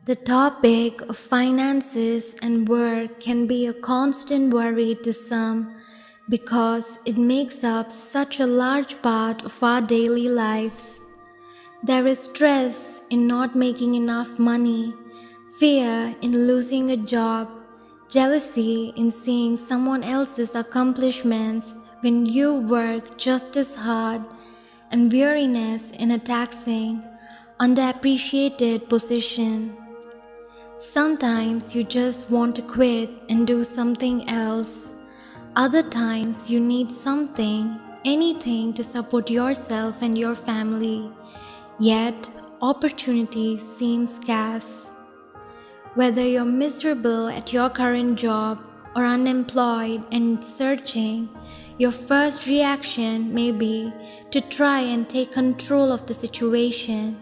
The topic of finances and work can be a constant worry to some because it makes up such a large part of our daily lives. There is stress in not making enough money, fear in losing a job, jealousy in seeing someone else's accomplishments when you work just as hard, and weariness in a taxing, underappreciated position. Sometimes you just want to quit and do something else. Other times you need something, anything to support yourself and your family. Yet opportunity seems scarce. Whether you're miserable at your current job or unemployed and searching, your first reaction may be to try and take control of the situation.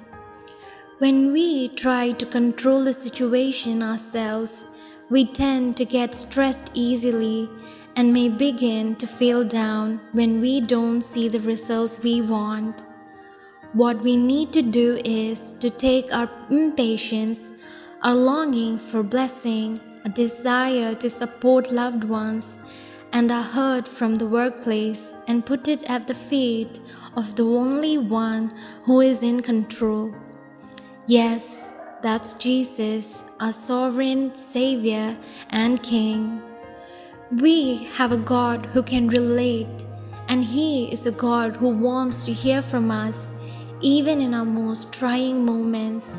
When we try to control the situation ourselves, we tend to get stressed easily and may begin to feel down when we don't see the results we want. What we need to do is to take our impatience, our longing for blessing, a desire to support loved ones, and our hurt from the workplace and put it at the feet of the only one who is in control. Yes, that's Jesus, our sovereign Savior and King. We have a God who can relate, and He is a God who wants to hear from us, even in our most trying moments.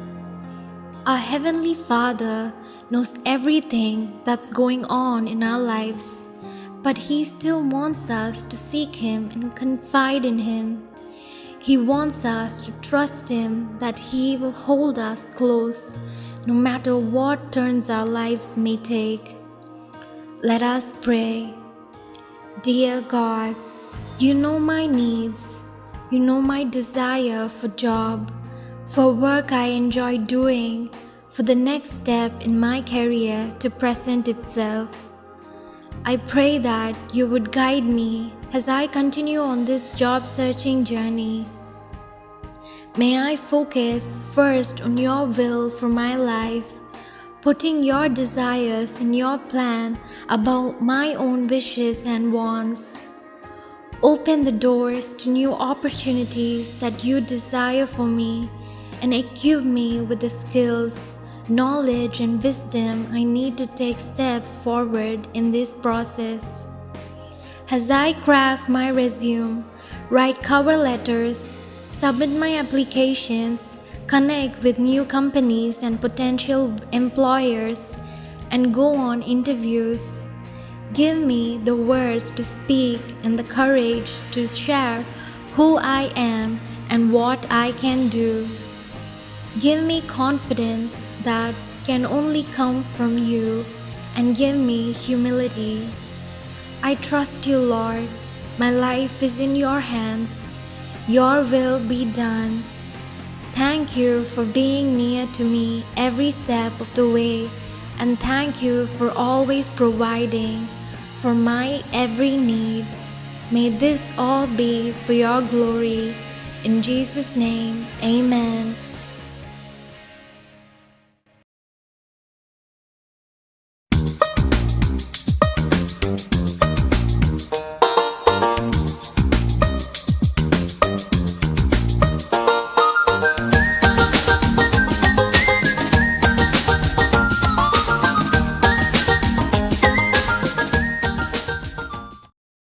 Our Heavenly Father knows everything that's going on in our lives, but He still wants us to seek Him and confide in Him. He wants us to trust Him that He will hold us close no matter what turns our lives may take. Let us pray. Dear God, You know my needs. You know my desire for job, for work I enjoy doing, for the next step in my career to present itself. I pray that You would guide me as I continue on this job searching journey. May I focus first on Your will for my life, putting Your desires and Your plan above my own wishes and wants. Open the doors to new opportunities that You desire for me and equip me with the skills, knowledge, and wisdom I need to take steps forward in this process. As I craft my resume, write cover letters, submit my applications, connect with new companies and potential employers, and go on interviews, give me the words to speak and the courage to share who I am and what I can do. Give me confidence that can only come from You, and give me humility. I trust You, Lord. My life is in Your hands. Your will be done. Thank You for being near to me every step of the way, and thank You for always providing for my every need. May this all be for Your glory. In Jesus' name, amen.